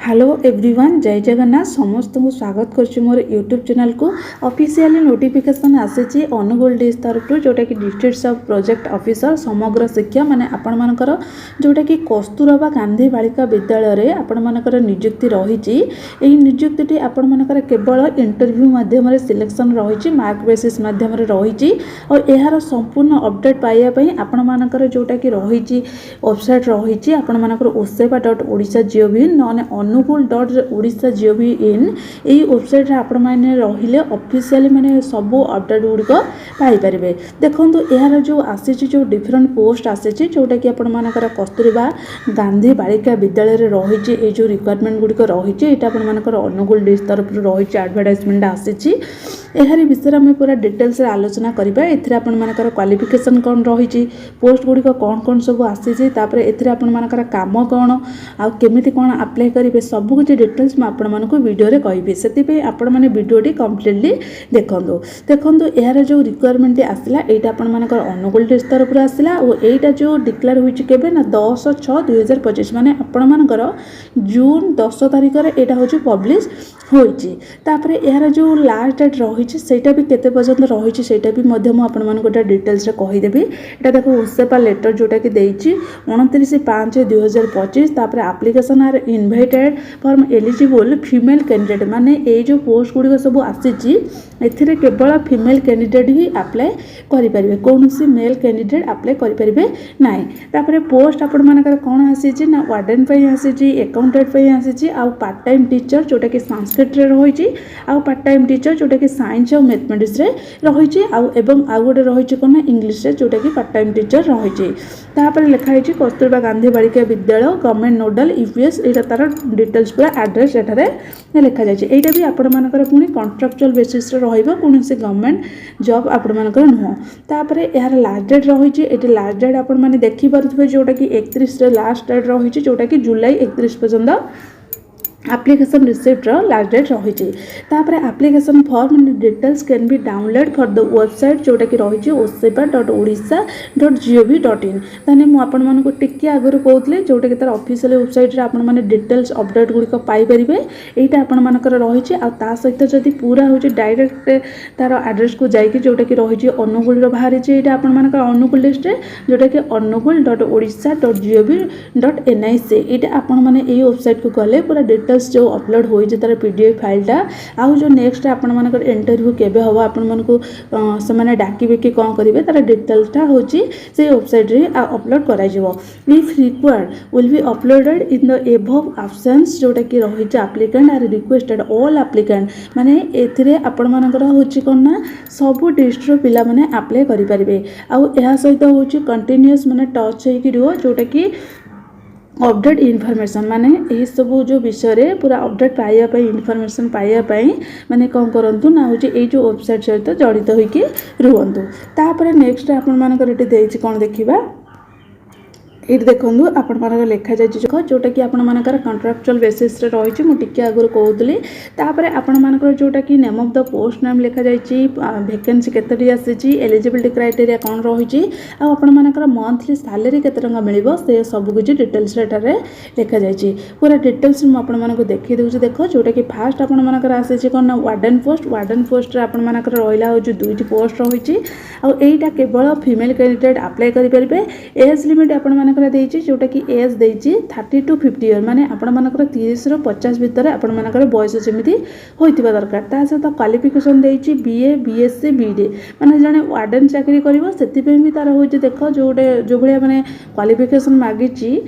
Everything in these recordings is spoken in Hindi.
हेलो एवरीवन जय जगन्नाथ समस्त को स्वागत कर मोर यूट्यूब चैनल को ऑफिशियली नोटिफिकेशन आसी अनुगोल डीएस तरफ जोटा कि डिस्ट्रिक्ट सब प्रोजेक्ट ऑफिसर समग्र शिक्षा माने आपण मानकर जोटा कि कस्तूरबा गांधी बालिका विद्यालय रे आपण मानकर नियुक्ति रही। एही नियुक्ति आपण मानकर केवल इंटरव्यू माध्यम रे सिलेक्शन रही मार्क बेसिस माध्यम रे रही और यार संपूर्ण अपडेट पाइबा पई आपण मानकर जोटा कि रही वेबसाइट रही आपण मानकर oseba.odisha.gov नने अनुगुल.odisha.gov.in यही वेबसाइट आपण मैंने रहिले ऑफिशियली माने सब अपडेट गुड़िक पाइपर। देखो यार जो आसी जो डिफरेंट पोस्ट आसी जोटा कि आपण मानकर कस्तूरबा गांधी बालिका विद्यालय रही जो रिक्वायरमेंट गुड़िक रही यहाँ मानकर अनुगुल डीएस तरफ रही एडवर्टाइजमेंट आसी यार विषय में पूरा डिटेल्स आलोचना करवा। एथर मानकर क्वालिफिकेशन कौन रही पोस्ट गुड़िक कौन कौन सब आसी एथर मानकर काम कौन आउ केमिति कौन अप्लाई करेंगे सब कुछ डिटेल्स मैं आपण मानक वीडियो रे कहि से आपण माने वीडियोटी कम्प्लीटली देखो यार जो रिक्वायरमेंट आसला यहाँ आपण मानकर अनुगुल डीएस तरफ आसला और यहाँ जो डिक्लेयर होइछि केबे ना 10/6/2025 माने आपण मानकर जून 10 तारिख रे एटा होछि पब्लिश होइछि। तापरे यार जो लास्ट डेट रही सेटा भी केते पर्यंत रही सेटा भी मध्य मु आपण मानक डिटेल्स रे कहि देबी। एटा देखो ओसेपा लेटर जोटा कि देइछि 29/5/2025 तापरे application are invited for eligible female candidate माने ए जो पोस्ट गुड़िक सब आसी एथिरे केवल फीमेल कैंडिडेट ही अप्लाई करि परिबे कौन सी मेल कैंडिडेट अप्लाई करि परिबे नाही। तापरे पोस्ट आपण मानकर कोन आसी ना वार्डन पे आसी अकाउंटेंट पे आसी आ पार्ट टाइम टीचर जोटा कि संस्कृत रे रही आ पार्ट टाइम टीचर जोटा कि साइंस और मैथमेटिक्स रे रही आ गोटे रही कोन इंग्लिश रे जोटा कि पार्ट टाइम टीचर रही। तापर लिखाई Kasturba Gandhi Balika Vidyalaya government nodal UPS यहाँ तार डिटेल्स पूरा एड्रेस एठारे लिखा जाए। यहाँ भी आपण मानकर पुणी कॉन्ट्रैक्चुअल बेसिस रे रहिबो कौन से गवर्नमेंट जॉब आपण मानकर नुह। तापर यार लास्ट डेट रही ये लास्ट डेट आपण माने देखि पारुथबे जोटा कि 31 रे लास्ट डेट रही जोटा कि जुलाई 31 पर्यंत एप्लीकेशन रिसिप्ट लास्ट डेट रही। तापर application form details can be download for the website जोटा कि रही oseba.odisha.gov.in ताने मु आपण मानको टिके आगुर कहउतले जोटा कि तार ऑफिशियल वेबसाइट रे आपण माने डिटेल्स अपडेट गुड़िक पाई परिबे। एटा आपण मानकर रही आ ता सहित जदी पूरा होची डायरेक्ट तार एड्रेस को जाई कि जोटा कि रही अनुगुल रो बाहरी जे एटा आपण मानकर अनुगुल लिस्ट रे जोटा कि अनुगुल.odisha.gov.nic एटा आपण माने ए वेबसाइट को गले पूरा डिटेल्स जो अपलोड हो तार पीडीएफ फाइलटा आउ जो नेक्स्ट आपण मानकर इंटरव्यू केबे हबो आपण मानको से माने डाकिबे कि कोन करिवे तार डिटेल्सटा होची से वेबसाइट रे अपलोड कराई जबो। If required will be uploaded in the above options जोटा कि रही applicant are requested all applicant माने एथिरे आपण मानकर होची कोन ना सब डिस्ट्रिक्ट पिला माने अप्लाई करि परिबे आउ एहा सहित होची कंटीन्यूअस माने टच हे कि रियो जोटा कि अपडेट इनफॉरमेशन माने यही सब जो विषय रे पूरा अपडेट पाइबा इनफॉरमेशन पाइबा माने कौन करंतु ना होची ए जो वेबसाइट सहित जड़ित होइके रुहंतु। तापर नेक्स्ट आपण मानकर एटी देइछि कोन देखिबा ये देखो आपण मानक लिखा जाए जोटा कि आपण मानकर कॉन्ट्रैक्चुअल बेसिस रे रही मुझे आगुरी कहूली। तापर आपण मानकर जोटा कि name of the post name लिखा जाए वैकेंसी केतटी आसी एलिजिबिलिटी क्राइटेरिया कौन रही आपण मानकर मंथली सैलरी केते टंका मिलिबो से सब कुछ डिटेल्स एटारे लिखा जाए पूरा डिटेल्स मुझे मानक देखी दूसरी देख जोटा कि फास्ट आपण मानकर आसी कौन ना वार्डन पोस्ट रे आपण मानकर रहिला हो जो दुईटी पोस्ट रही आईटा केवल फीमेल कैंडिडेट अप्लाई करेंगे। एज लिमिट आपण जोटा कि एज देइछि 30 to 50 इयर माने आपण मानकर 30 रो 50 भितर आपण मानकर बयस जेमिति होइतिबा दरकार। ता सहित क्वालिफिकेशन देइछि बीए बीएससी बीडी माने जने वार्डन चाकरी करबो सेति पे भी तार होइछि देख जो भलिया माने क्वालिफिकेशन मागिछि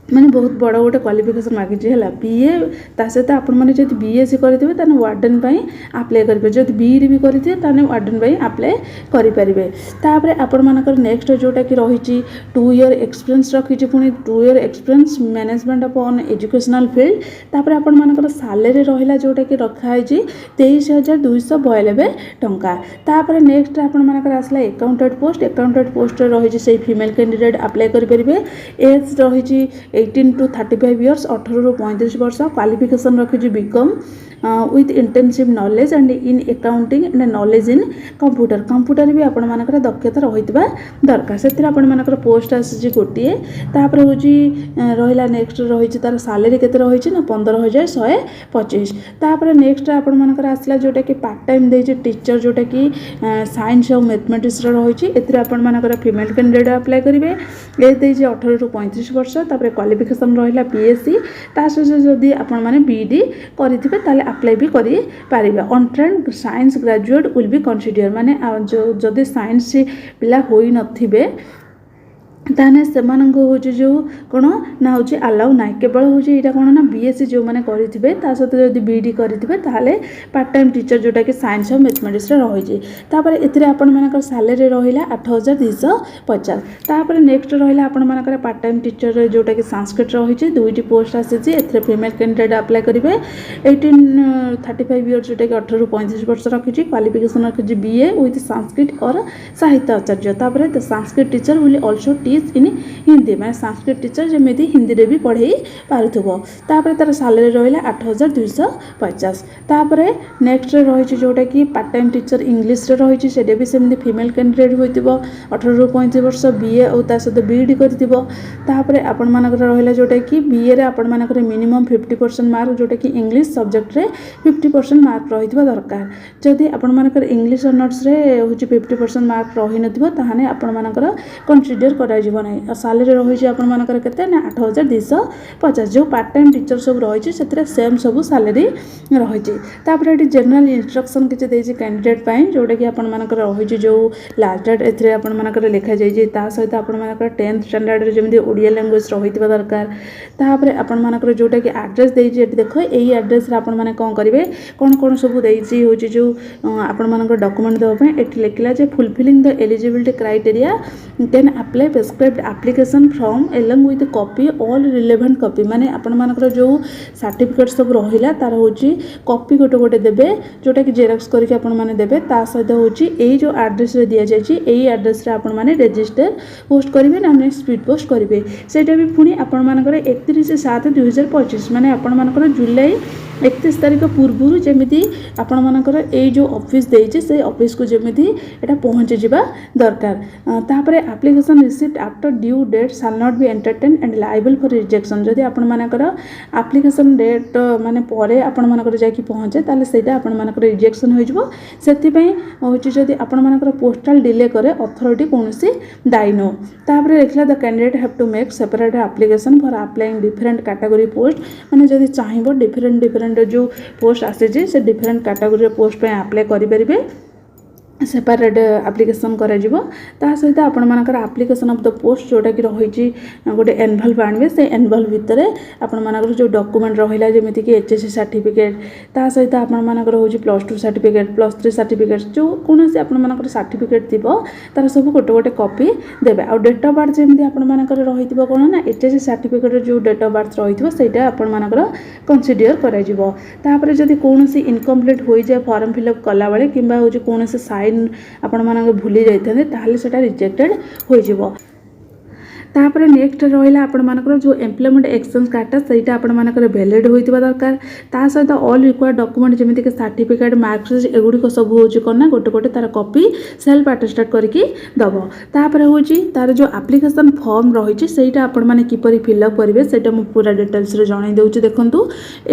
माने बहुत बड़ा गोटे क्वालिफिकेशन मागिछि है बीए ता सहित आपण माने जदि बीएससी करथिबे ताने वार्डन पई अप्लाई करिबे जदि बीडी भी करथिबे ताने वार्डन पई अप्लाई करि परिबे। तापरे आपण मानकर नेक्स्ट जोटा कि रहिछि 2 ईयर एक्सपीरियंस रखिछि पुनी 2 year experience management on educational field. तापरे आपण मानकर सैलरी रहिला जोटा कि रखा है 23,292 टंका। तापरे नेक्स्ट आपण मानकर आसला अकाउंटेंट पोस्ट रहिछि से फीमेल कैंडिडेट अप्लाई करि परिबे। एज रहिछि 18 to 35 इयर्स 18 ରୁ 35 वर्ष क्वालिफिकेशन रखी BCom with intensive knowledge and in accounting and knowledge in computer भी आपण मानकर दक्षता रही दरकार से पोस्ट आसी गोटे तापर हूँ रहा नेक्स्ट रही तार सालेरी के रही ना 15,125 तापर नेक्स्ट आपण मानकर आसला जोटा कि पार्ट टाइम दे टीचर जोटा कि साइंस और मैथमेटिक्स रही एमानकर फीमेल कैंडिडेट अप्लाई करेंगे एज दे 18 ରୁ 35 वर्ष तापर क्वालिफिकेशन रहा PSC ता सहित जदि आपण मैंने BD करेंगे अप्लाई भी करें untrained science graduate will be consider माने जो जदि साइंस पिला होई नथिबे ताने हूँ जो कौन ना हूँ आलाउ ना केवल हूँ यहाँ कौन ना BSc जो मैंने करेंगे सहित जब BD करेंगे पार्ट टाइम टीचर जोटा कि साइंस और मैथमेटिक्स रही एमानकर सालेरी रहा 8,250 तापर नेक्स्ट रहा आपण पार्ट टाइम टीचर जोटा कि संस्कृत रही 2टी पोस्ट आसी फीमेल कैंडिडेट अप्लाई करेंगे 18-35 इयर्स जोटा कि 18 ରୁ 35 वर्ष रखी क्वालिफिकेशन रखी BA विथ संस्कृत और Sahitya Acharya Sanskrit teacher will also in Hindi मैं संस्कृत टीचर जमी हिंदी रे भी पढ़ाई पार्थुब तार सालेरी रहा 8,250 तापर नेक्स्ट रही जोटा कि पार्ट टाइम टीचर इंग्लीश रही से भी सेमती फीमेल कैंडिडेट हो 18 ରୁ 35 वर्ष BA और सहित BD कर आपण मानकर रहा जोटा कि BA रे आपण मानकर मिनिमम 50% मार्क जोटा कि इंग्लीश सब्जेक्ट रे 50% मार्क रही दरकार जदि आपण मानकर इंग्लीश ऑनर्स रे हूँ 50% मार्क रही नथिबो आपण मानकर कंसीडर करा ना सालेरी रही आपर के 8,250 जो पार्ट टाइम टीचर सब रही सेम सब सालेरी रही ये जनरल इंस्ट्रक्शन किसी कैंडिडेट जोटा कि आपर रही जो लास्ट डेट ए लिखा जाता सहित आपर 10th स्टैंडर्ड जमी ओडिया लैंग्वेज रही दरकार तापर आपर जोटा कि एड्रेस देती देख यही एड्रेस आपने कौन करेंगे कौन कौन सब हूँ जो आपर डॉक्यूमेंट देवाई ये लिखला fulfilling the eligibility criteria can apply prescribed application from along with copy all relevant copy माने आपण मानकर जो सर्टिफिकेट सब रहिला तार होची कॉपी गोटे गोटे देबे जोटा कि जेरॉक्स करके आपण माने देबे ता सहित होची एई जो एड्रेस रे दिया जायछि एई एड्रेस रे आपण माने रजिस्टर पोस्ट करिवे ना स्पीड पोस्ट करिवे सेटा भी पुनी आपण मानकर 31/7/2025 माने आपण मानकर जुलाई 31 तारिख पूर्व जमी आपण मानकर एई जो ऑफिस देइछि से ऑफिस को जमी एटा पहुँच जावा दरकार तापर application received after due date shall not be entertain and liable for rejection जदि आपण मानकर एप्लिकेशन डेट माने परे आपण मानकर जाकी पहुँचे ताले सेटा आपण मानकर रिजेक्शन हो जिवो सेति पई होची जदि आपण मानकर पोस्टल डिले करे अथॉरिटी कोनोसी दायी नो तापर देखला the candidate have to make separate application for applying different category post माने जदि चाहिबो डिफरेंट जो पोस्ट आसे से डिफरेंट कैटेगरी पोस्ट पे अप्लाई करि परिबे सेपरेट एप्लिकेशन करा सहित आपण मानकर एप्लिकेशन ऑफ द पोस्ट जोटा कि रही गोटे एनवल्व आणवे से एनवल्व भितर आपण मानकर जो डॉक्यूमेंट रहिला जेमिति कि HSC सर्टिफिकेट ता सहित आपण मानकर होची +2 सर्टिफिकेट +3 सर्टिफिकेट जो कोनोसी आपण मानकर सर्टिफिकेट थिबो तार सब गोटे गोटे कॉपी देबे आ डेट ऑफ बर्थ जेमिति आपण मानकर रहिथिबो कोन ना HSC सर्टिफिकेट जो डेट ऑफ बर्थ रहिथिबो सेटा आपण मानकर कंसीडर करा जिवो तापर जदि कोनोसी इनकम्प्लीट होई जाय फॉर्म फिलअप कला बेले किंबा होची कोनोसी आपण मानक भूली जाइते ताहले सेटा रिजेक्टेड हो जिवो तापर नेक्स्ट रहा आपण मानकर जो एम्प्लॉयमेंट एक्सचेंज कार्डटा सहीटा आपण मानकर वैलिड होइतिबा दरकार ता सहित ऑल रिक्वायर्ड डॉक्यूमेंट जेमिति कि सर्टिफिकेट मार्कशीट एगुडी सब होची कोना गोटे गोटे तार कॉपी सेल्फ अटेस्टेड करके दबो तापर होची तार जो एप्लिकेशन फॉर्म रही सेटा आपण माने किपरि फिलअप करिवे सेटा मु पूरा डिटेल्स रे जणाई देउची देखंतु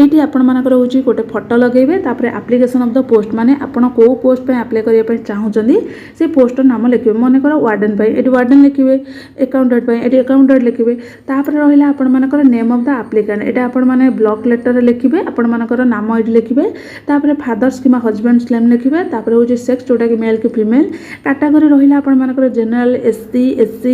एठी आपण मानकर होची गोटे फोटो लगेबे तापर एप्लिकेशन ऑफ द पोस्ट माने आपण को पोस्ट पे अप्लाई करिया पे चाहुचंदी से पोस्टर नाम लिखिबे माने कर वार्डन पे एठी वार्डन लिखिबे अकाउंटेंट पे अकाउंटेंट लिखिबे तापर रहिला आपण मानकर नेम ऑफ द एप्लिकेंट एटा आपण माने ब्लॉक लेटर लिखिबे आपण मानकर नाम एठी लिखिबे तापर फादर्स किमा हस्बैंड्स नेम लिखिबे तापर होची सेक्स जोटा कि मेल कि फीमेल कैटेगरी रहिला आपण मानकर जनरल SC SC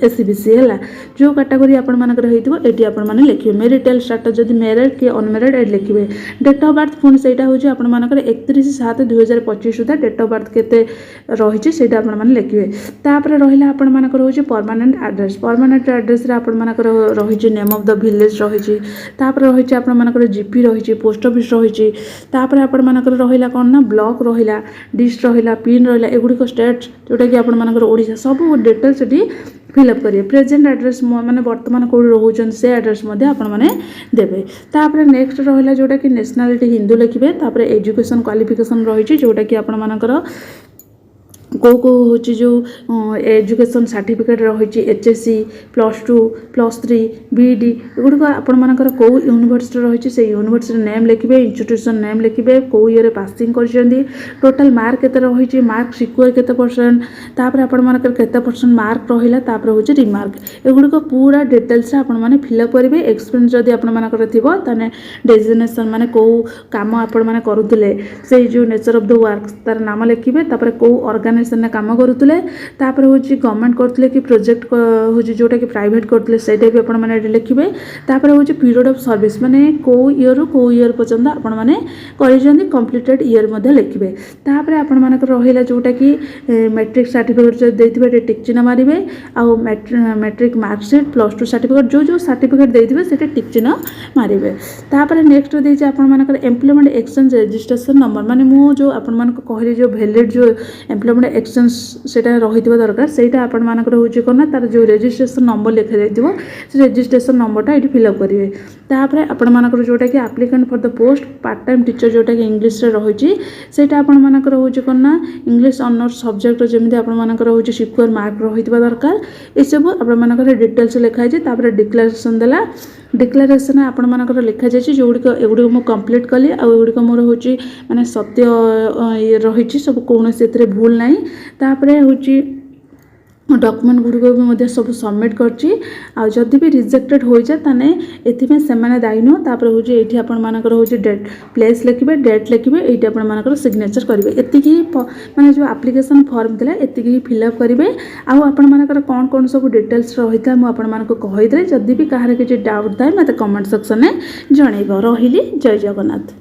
SCBC हला जो कैटेगरी आपण मानकर हेतिबो एठी आपण माने लिखिबे मैरिटल स्टेटस जदि मैरिड कि अनमैरिड एठी लिखिबे डेट ऑफ बर्थ पुन सेटा होची आपण मानकर 31/7/2025 सुधा डेट ऑफ बर्थ केते रहिछि सेटा आपण माने लिखिबे तापर रहिला आपण मानकर होची परमानेंट एड्रेस परमानेंट एड्रेस आपण मानकर रही नेम ऑफ द विलेज रही रही आपण मानकर जीपी रही पोस्ट ऑफिस रही आपण मानकर रहिला कौन ना ब्लॉक रहिला डिस्ट्रिक्ट रहिला पिन रहिला एगुड़िक स्टेट जोटा कि आपण मानकर ओडिशा सब डिटेल्स ये फिलअप करिए प्रेजेंट एड्रेस माने वर्तमान कौन रोचन से एड्रेस आपण मैंने देवे तापर नेक्स्ट रहिला जोटा कि नेशनलिटी हिंदू लिखिए तापर एजुकेशन क्वालिफिकेशन रही जोटा कि आपण मानकर कौ कौ हूँ जो एजुकेशन सर्टिफिकेट रही एचएससी +2 +3 बीईडी एगुड़िक आपण मानकर कौ यूनिवर्सिटी रही से यूनिवर्सिटी नेम लिखिए इंस्टीट्यूशन नेम लिखिए कौ ईयर पासिंग कर टोटाल मार्क केते रही मार्क सिक्योर केते परसेंट तापर आपण मानकर केते परसेंट मार्क रहिला तापर हूँ रिमार्क एगुड़िक पूरा डिटेल्स आपण माने फिलअप करेंगे एक्सपीरियंस जदि आपण मानकर थिबो ताने डेजिग्नेशन माने कौ काम आपण माने करूले से जो नेचर ऑफ द वर्क तार नाम लिखिए तापर कौ ऑर्गेनाइजेशन काम करूले तापर हूँ गवर्नमेंट करते कि प्रोजेक्ट हूँ जोटा कि प्राइवेट करते से भी आपण मैंने लिखिए तापर हूँ पीरियड ऑफ सर्विस माने कौ ईयर रु कौ ईयर पर्यंत आपण मैंने कर कंप्लीटेड ईयर लिखिए तापर आपण मानकर रहिला जोटा कि मैट्रिक सर्टिफिकेट जो देते टिक चिन्ह मारे आउ मैट्रिक मार्कशीट +2 सर्टिफिकेट जो जो सर्टिफिकेट देते से टिक चिन्ह मारे तापर नेक्स्ट देती आपण मानकर एम्प्लॉयमेंट एक्सचेंज रजिस्ट्रेशन नंबर माने मु जो आपण मानक कहली जो वैलिड जो एम्प्लॉयमेंट एक्सचेंज सेटा रही दरकार से आपण मानकर हूँ कौन तार जो रजिस्ट्रेशन नंबर लिखा जाइए से रजिस्ट्रेशन नंबरटा ये फिलअप करेंगे तापर आपण मानकर जोटा कि applicant for the post part time teacher जोटा कि इंग्लिश रही सेटा आपण मानकर हूँ कौन ना इंग्लिश ऑनर्स सब्जेक्ट जमी आपण मानकर हूँ सिक्योर मार्क रही दरकार ये सब आपण मानकर डिटेल्स लिखाई तापर डिक्लेरेशन देला डिक्लेरेशन आपण मानकर लिखा जाए जोगुड़िक एगुड़िक मुझे कंप्लीट कली आगुड़िक मोर हूँ माने सत्य रही सब कौन से भूल ना तापर हूँ डॉक्यूमेंट गुड़िक भी सब सबमिट करदी भी रिजेक्टेड हो जाए ताने एथिमे सेमाने दायी नुह तापर हूँ ये आपण मानकर हूँ डेट प्लेस लिखिए डेट लिखिए ये आपण मानकर सिग्नेचर करेंगे एतिकी माने जो एप्लिकेशन फॉर्म थिला एतिकी ही फिलअप करेंगे आपण मानकर कौन कौन सब डिटेल्स रही था मुझे आपण मानक कहीदे जदि भी कहार किसी डाउट थाए मत कमेंट सेक्शन में जनइब रही जय जगन्नाथ।